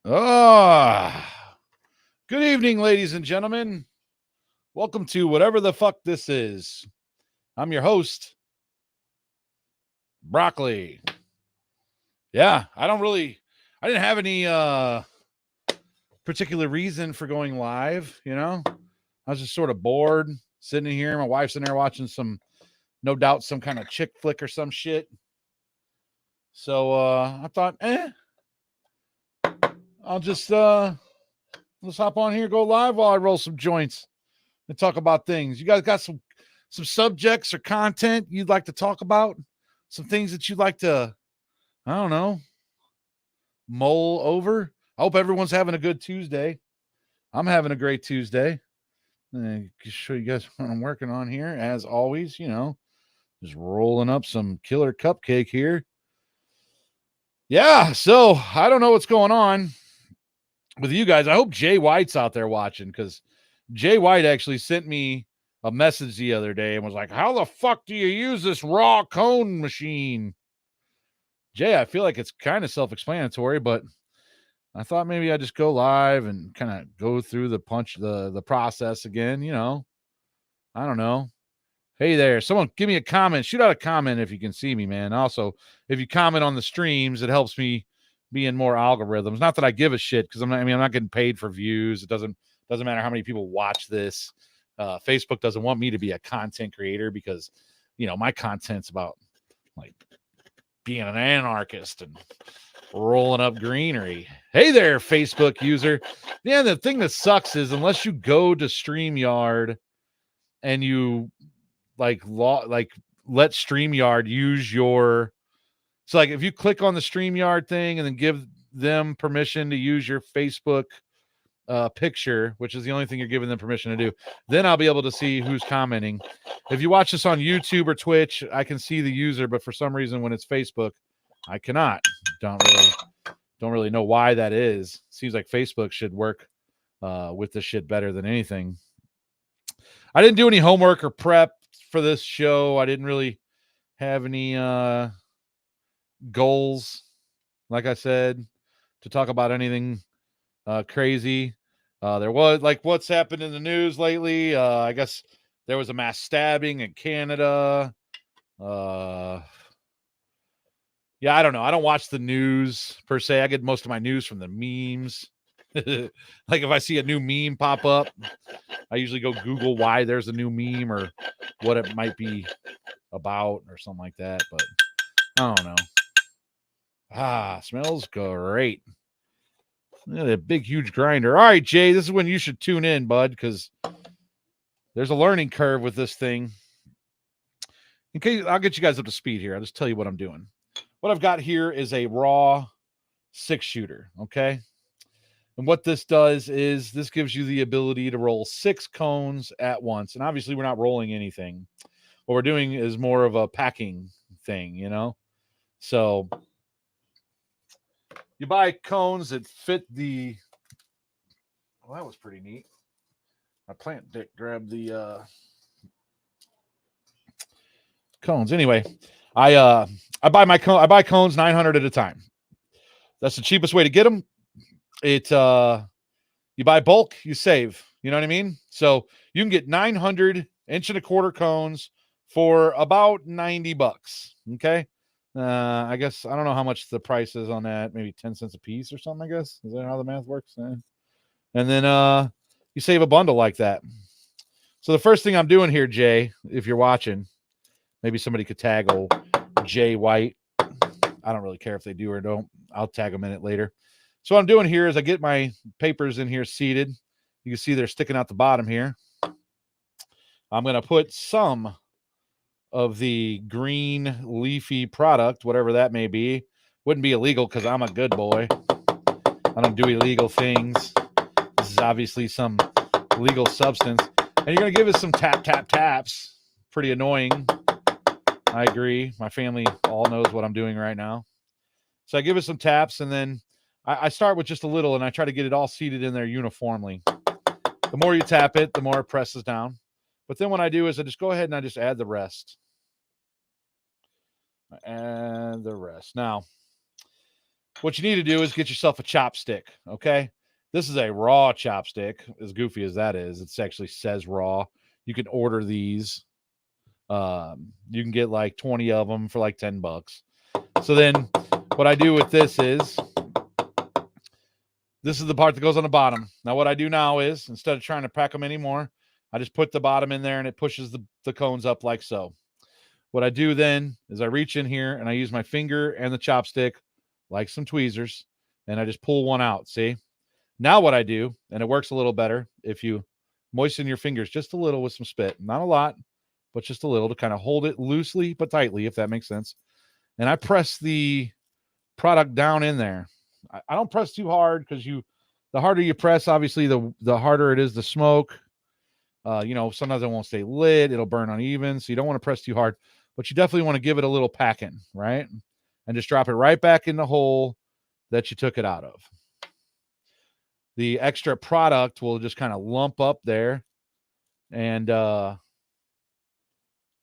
Good evening, ladies and gentlemen. Welcome to whatever the fuck this is. I'm your host, Broccoli. Yeah, I didn't have any particular reason for going live, I was just sort of bored sitting here. My wife's in there watching no doubt some kind of chick flick or some shit. So I thought, I'll just let's hop on here, go live while I roll some joints and talk about things. You guys got some subjects or content you'd like to talk about? Some things that you'd like to, I don't know, mull over? I hope everyone's having a good Tuesday. I'm having a great Tuesday. I can show you guys what I'm working on here. As always, just rolling up some killer cupcake here. Yeah, so I don't know what's going on with you guys. I hope Jay White's out there watching, because Jay White actually sent me a message the other day and was like, how the fuck do you use this raw cone machine? Jay, I feel like it's kind of self-explanatory, but I thought maybe I'd just go live and kind of go through the process again, I don't know. Hey there, someone give me a comment. Shoot out a comment if you can see me, man. Also, if you comment on the streams, it helps me be in more algorithms. Not that I give a shit, because I'm not getting paid for views. It doesn't matter how many people watch this. Facebook doesn't want me to be a content creator because, my content's about like being an anarchist and rolling up greenery. Hey there, Facebook user. Yeah, the thing that sucks is unless you go to StreamYard and you let StreamYard use your, so like if you click on the StreamYard thing and then give them permission to use your Facebook picture, which is the only thing you're giving them permission to do, then I'll be able to see who's commenting. If you watch this on YouTube or Twitch, I can see the user, but for some reason when it's Facebook, I cannot. Don't really know why that is. Seems like Facebook should work with this shit better than anything. I didn't do any homework or prep for this show. I didn't really have any goals, like I said, to talk about anything crazy. There was, like, what's happened in the news lately. I guess there was a mass stabbing in Canada. Yeah, I don't know. I don't watch the news per se. I get most of my news from the memes. Like if I see a new meme pop up, I usually go Google why there's a new meme or what it might be about or something like that. But I don't know. Smells great. Look at that big, huge grinder. All right, Jay, this is when you should tune in, bud, because there's a learning curve with this thing. Okay, I'll get you guys up to speed here. I'll just tell you what I'm doing. What I've got here is a raw 6-shooter, okay? And what this does is this gives you the ability to roll 6 cones at once. And obviously, we're not rolling anything. What we're doing is more of a packing thing, So you buy cones that fit the... Well, that was pretty neat. My plant dick grabbed the cones. Anyway, I buy cones 900 at a time. That's the cheapest way to get them. You buy bulk, you save. You know what I mean? So you can get 900 1.25-inch cones for about $90. Okay. I guess I don't know how much the price is on that. Maybe 10 cents a piece or something, I guess. Is that how the math works? And then you save a bundle like that. So the first thing I'm doing here, Jay, if you're watching, maybe somebody could tag old Jay White. I don't really care if they do or don't. I'll tag them in it later. So what I'm doing here is I get my papers in here seated. You can see they're sticking out the bottom here. I'm going to put some of the green leafy product, whatever that may be. Wouldn't be illegal because I'm a good boy. I don't do illegal things. This is obviously some legal substance. And you're going to give us some taps. Pretty annoying. I agree. My family all knows what I'm doing right now. So I give it some taps, and then I start with just a little, and I try to get it all seated in there uniformly. The more you tap it, the more it presses down. But then what I do is I just go ahead and I just add the rest. Now, what you need to do is get yourself a chopstick, okay? This is a raw chopstick, as goofy as that is. It actually says raw. You can order these. You can get like 20 of them for like $10. So then what I do with this is the part that goes on the bottom. Now what I do now is, instead of trying to pack them anymore, I just put the bottom in there and it pushes the cones up like so. What I do then is I reach in here and I use my finger and the chopstick like some tweezers and I just pull one out, see? Now what I do, and it works a little better if you moisten your fingers just a little with some spit. Not a lot, but just a little to kind of hold it loosely but tightly, if that makes sense. And I press the product down in there. I don't press too hard because the harder you press, obviously, the harder it is to smoke. Sometimes it won't stay lit. It'll burn uneven. So you don't want to press too hard, but you definitely want to give it a little packing, right? And just drop it right back in the hole that you took it out of. The extra product will just kind of lump up there. And,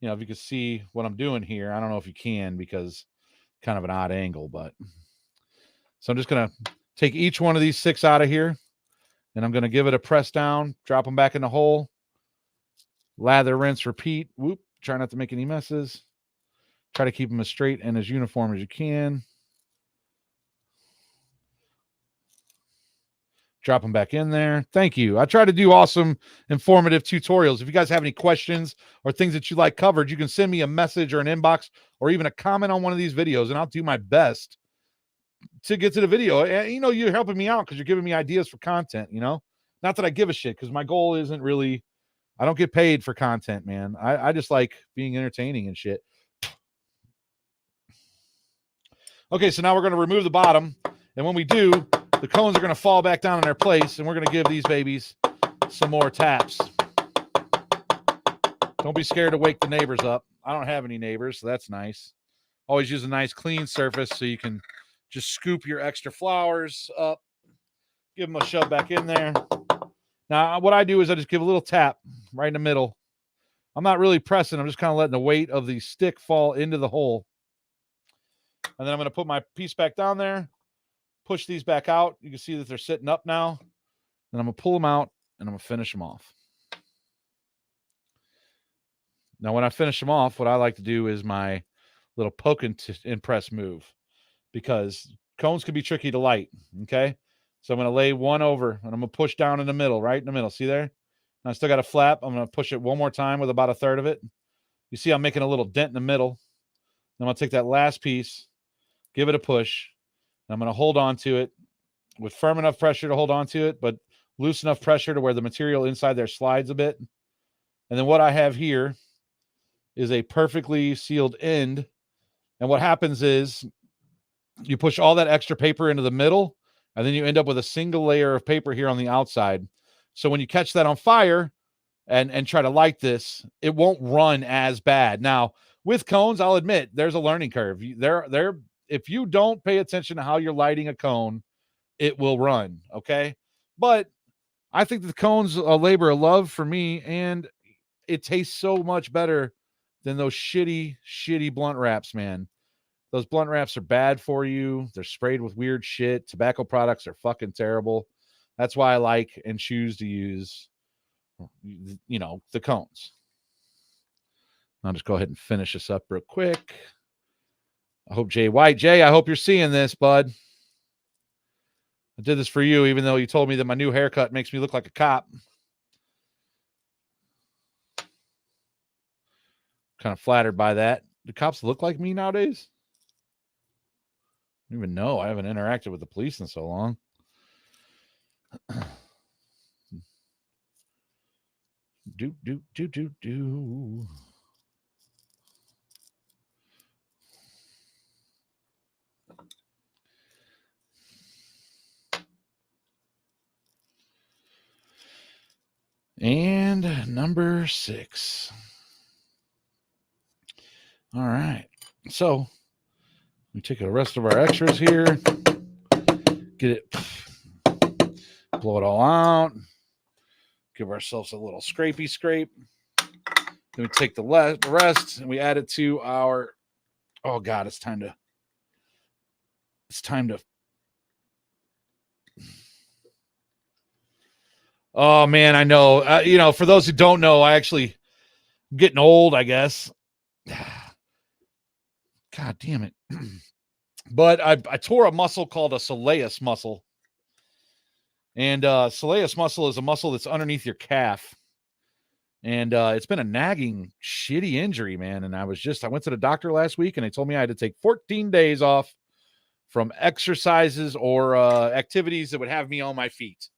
if you can see what I'm doing here, I don't know if you can because kind of an odd angle, but so I'm just going to take each one of these 6 out of here and I'm going to give it a press down, drop them back in the hole, lather, rinse, repeat. Whoop. Try not to make any messes. Try to keep them as straight and as uniform as you can. Drop them back in there. Thank you. I try to do awesome, informative tutorials. If you guys have any questions or things that you like covered, you can send me a message or an inbox or even a comment on one of these videos, and I'll do my best to get to the video. And, you're helping me out because you're giving me ideas for content, Not that I give a shit because my goal isn't really, I don't get paid for content, man. I just like being entertaining and shit. Okay, so now we're going to remove the bottom. And when we do, the cones are going to fall back down in their place, and we're going to give these babies some more taps. Don't be scared to wake the neighbors up. I don't have any neighbors, so that's nice. Always use a nice clean surface so you can just scoop your extra flowers up, give them a shove back in there. Now, what I do is I just give a little tap right in the middle. I'm not really pressing. I'm just kind of letting the weight of the stick fall into the hole. And then I'm going to put my piece back down there, push these back out. You can see that they're sitting up now. Then I'm going to pull them out and I'm going to finish them off. Now, when I finish them off, what I like to do is my little poke and press move because cones can be tricky to light, okay? So I'm going to lay one over and I'm going to push down in the middle, right in the middle. See there? And I still got a flap. I'm going to push it one more time with about a third of it. You see I'm making a little dent in the middle. Then I'm going to take that last piece, give it a push, and I'm going to hold on to it with firm enough pressure to hold on to it, but loose enough pressure to where the material inside there slides a bit. And then what I have here is a perfectly sealed end. And what happens is you push all that extra paper into the middle, and then you end up with a single layer of paper here on the outside. So when you catch that on fire and try to light this, it won't run as bad. Now, with cones, I'll admit there's a learning curve. If you don't pay attention to how you're lighting a cone, it will run, okay? But I think the cone's a labor of love for me, and it tastes so much better than those shitty blunt wraps, man. Those blunt wraps are bad for you. They're sprayed with weird shit. Tobacco products are fucking terrible. That's why I like and choose to use, the cones. I'll just go ahead and finish this up real quick. I hope Jay, I hope you're seeing this, bud. I did this for you, even though you told me that my new haircut makes me look like a cop. Kind of flattered by that. Do cops look like me nowadays? I don't even know. I haven't interacted with the police in so long. Do. And number 6. All right. So we take the rest of our extras here, get it, blow it all out, give ourselves a little scrapey scrape. Then we take the rest and we add it to our, oh God, it's time to Oh man, I know. For those who don't know, I actually getting old, I guess. God damn it. But I tore a muscle called a soleus muscle. And soleus muscle is a muscle that's underneath your calf. And it's been a nagging, shitty injury, man. And I went to the doctor last week and they told me I had to take 14 days off from exercises or activities that would have me on my feet.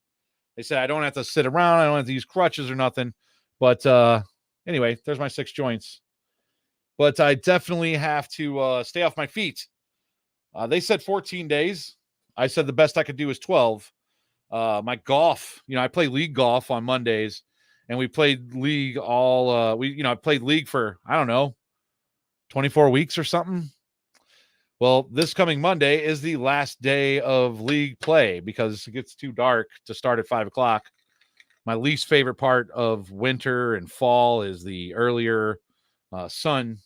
They said I don't have to sit around. I don't have to use crutches or nothing. But anyway, there's my 6 joints. But I definitely have to stay off my feet. They said 14 days. I said the best I could do is 12. My golf, I play league golf on Mondays, and we played league I played league for, I don't know, 24 weeks or something. Well, this coming Monday is the last day of league play because it gets too dark to start at 5:00. My least favorite part of winter and fall is the earlier sun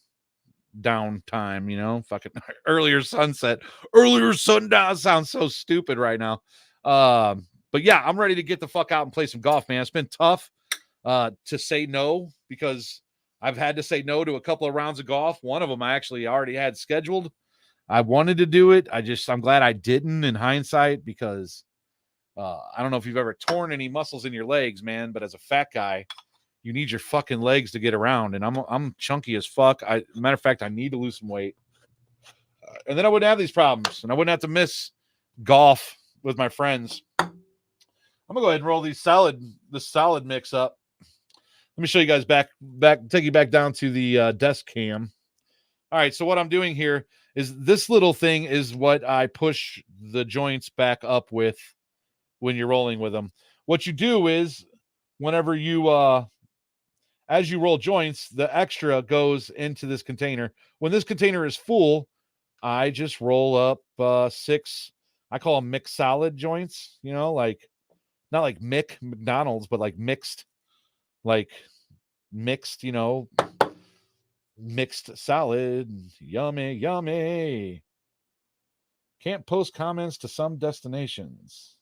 down time, fucking earlier sunset, earlier sundown sounds so stupid right now. But yeah, I'm ready to get the fuck out and play some golf, man. It's been tough to say no because I've had to say no to a couple of rounds of golf. One of them I actually already had scheduled. I wanted to do it. I'm glad I didn't in hindsight because I don't know if you've ever torn any muscles in your legs, man, but as a fat guy, you need your fucking legs to get around. And I'm chunky as fuck. Matter of fact, I need to lose some weight. And then I wouldn't have these problems and I wouldn't have to miss golf with my friends. I'm gonna go ahead and roll this salad mix up. Let me show you guys back, take you back down to the desk cam. All right, so what I'm doing here is this little thing is what I push the joints back up with when you're rolling with them. What you do is whenever you as you roll joints, the extra goes into this container. When this container is full, I just roll up 6, I call them mixed salad joints, like not like McDonald's, but like mixed, mixed salad. Yummy, yummy. Can't post comments to some destinations.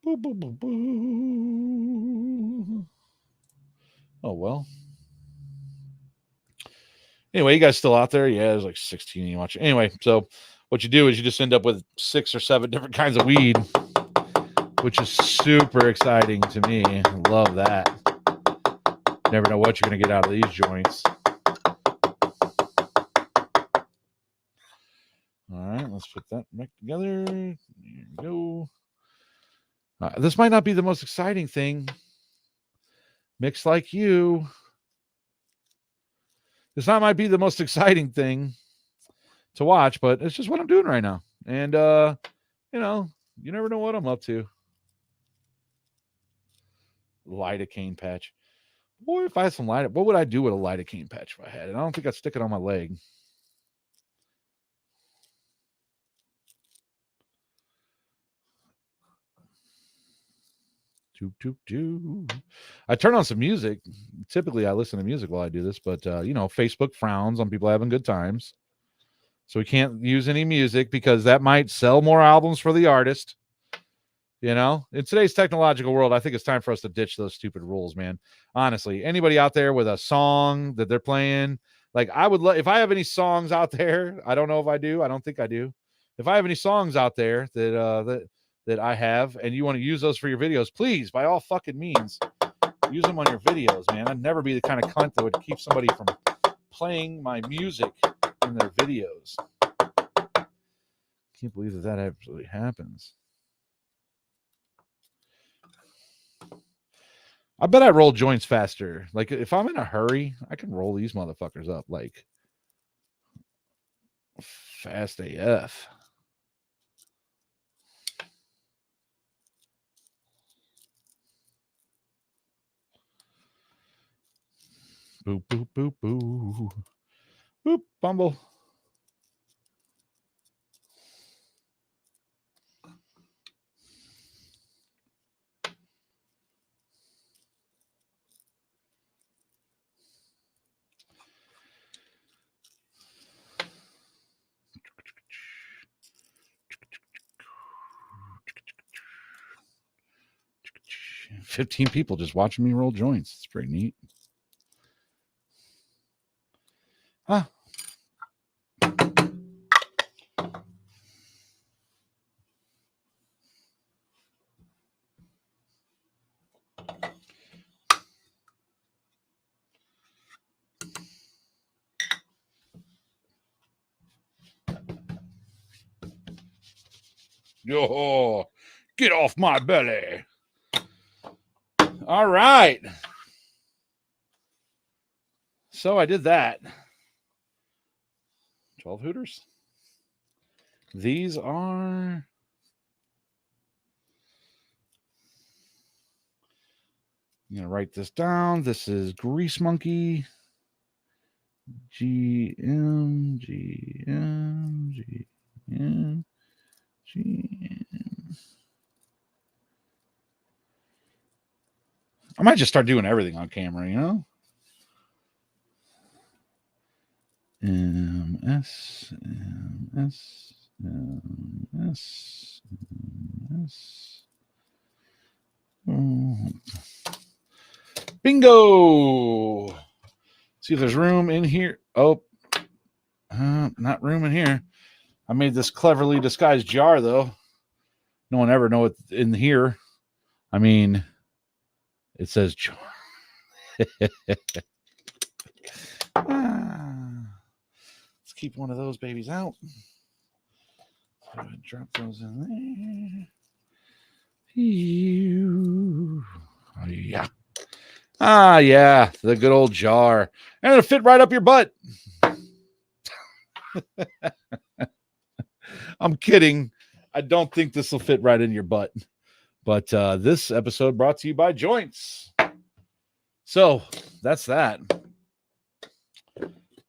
Boo, boo, boo, boo. Oh, well. Anyway, you guys still out there? Yeah, there's like 16 of you watching. Anyway, so what you do is you just end up with 6 or 7 different kinds of weed, which is super exciting to me. I love that. Never know what you're going to get out of these joints. All right, let's put that back together. There we go. This might not be the most exciting thing. Mix like you. This not might be the most exciting thing to watch, but it's just what I'm doing right now. And you never know what I'm up to. Lidocaine patch. Boy, if I had some lidocaine, what would I do with a lidocaine patch if I had it? I don't think I'd stick it on my leg. I turn on some music. Typically, I listen to music while I do this, but Facebook frowns on people having good times. So we can't use any music because that might sell more albums for the artist. In today's technological world, I think it's time for us to ditch those stupid rules, man. Honestly, anybody out there with a song that they're playing, like I would if I have any songs out there, I don't know if I do. I don't think I do. If I have any songs out there that I have and you want to use those for your videos, please, by all fucking means, use them on your videos, man. I'd never be the kind of cunt that would keep somebody from playing my music in their videos. Can't believe that absolutely happens. I bet I roll joints faster. Like if I'm in a hurry, I can roll these motherfuckers up like fast AF. Boop, boop, boop, boop. Boop, bumble. 15 people just watching me roll joints. It's pretty neat. Huh. Oh, get off my belly. All right. So I did that. 12 Hooters. These are... I'm going to write this down. This is Grease Monkey. GM. I might just start doing everything on camera, you know? MS. Bingo! See if there's room in here. Oh, not room in here. I made this cleverly disguised jar, though. No one ever know what's in here. I mean, it says jar. Let's keep one of those babies out. Drop those in there. Oh, yeah. Yeah, the good old jar. And it'll fit right up your butt. I'm kidding. I don't think this will fit right in your butt. But this episode brought to you by Joints. So that's that.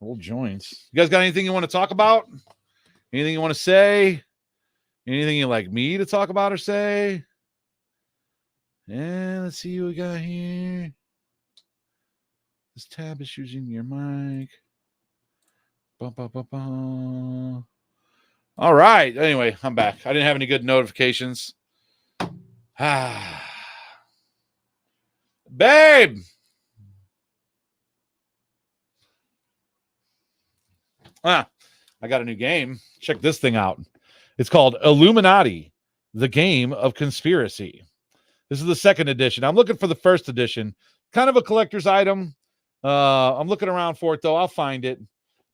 Old Joints. You guys got anything you want to talk about? Anything you want to say? Anything you'd like me to talk about or say? Yeah, let's see what we got here. This tab is using your mic. All right. Anyway, I'm back. I didn't have any good notifications. Babe! I got a new game. Check this thing out. It's called Illuminati, the Game of Conspiracy. This is the second edition. I'm looking for the first edition. Kind of a collector's item. I'm looking around for it, though. I'll find it.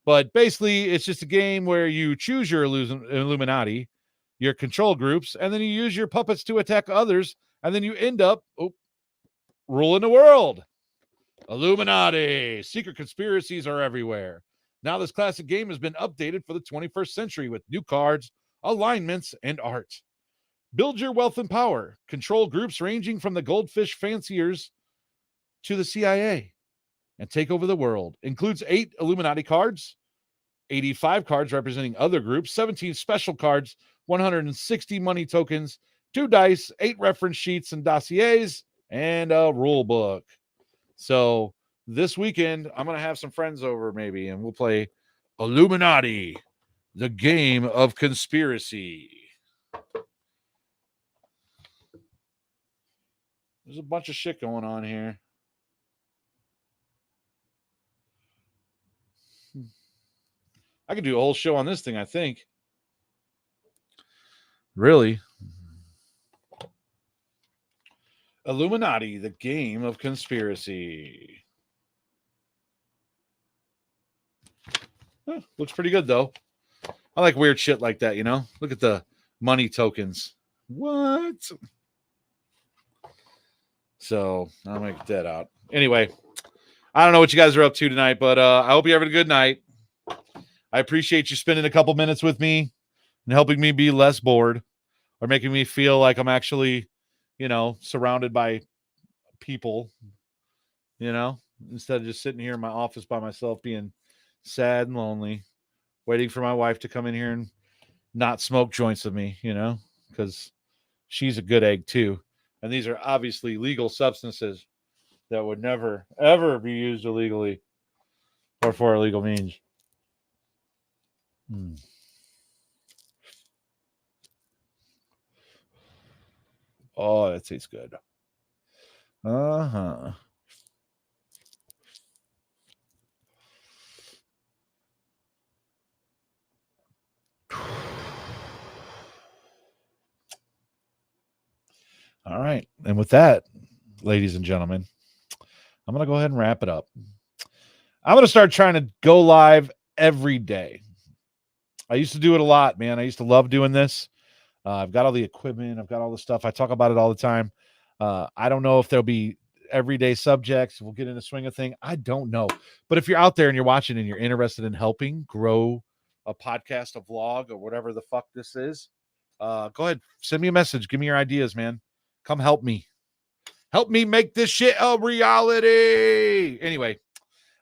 But basically, it's just a game where you choose your Illuminati, your control groups, and then you use your puppets to attack others, and then you end up ruling the world. Illuminati. Secret conspiracies are everywhere. Now this classic game has been updated for the 21st century with new cards, alignments, and art. Build your wealth and power. Control groups ranging from the goldfish fanciers to the CIA. And take over the world. Includes 8 Illuminati cards, 85 cards representing other groups, 17 special cards, 160 money tokens, 2 dice, 8 reference sheets and dossiers, and a rule book. So this weekend, I'm going to have some friends over maybe, and we'll play Illuminati, the Game of Conspiracy. There's a bunch of shit going on here. I could do a whole show on this thing, I think. Really? Illuminati, the Game of Conspiracy. Looks pretty good, though. I like weird shit like that, you know? Look at the money tokens. What? So I'll make that out. Anyway, I don't know what you guys are up to tonight, but I hope you're having a good night. I appreciate you spending a couple minutes with me and helping me be less bored or making me feel like I'm actually, you know, surrounded by people, you know, instead of just sitting here in my office by myself being sad and lonely, waiting for my wife to come in here and not smoke joints with me, you know, because she's a good egg too. And these are obviously legal substances that would never, ever be used illegally or for illegal means. Oh, that tastes good. Uh-huh. All right. And with that, ladies and gentlemen, I'm going to go ahead and wrap it up. I'm going to start trying to go live every day. I used to do it a lot, man. I used to love doing this. I've got all the equipment. I've got all the stuff. I talk about it all the time. I don't know if there'll be everyday subjects. We'll get in the swing of thing. I don't know. But if you're out there and you're watching and you're interested in helping grow a podcast, a vlog, or whatever the fuck this is, go ahead. Send me a message. Give me your ideas, man. Come help me. Help me make this shit a reality. Anyway,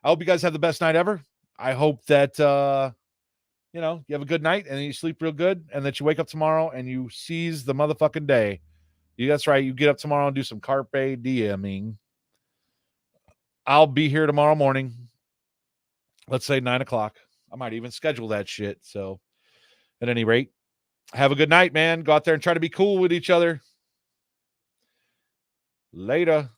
I hope you guys have the best night ever. I hope that you have a good night and you sleep real good and that you wake up tomorrow and you seize the motherfucking day. That's right. You get up tomorrow and do some carpe dieming. I'll be here tomorrow morning. Let's say 9:00. I might even schedule that shit. So at any rate, have a good night, man. Go out there and try to be cool with each other. Later.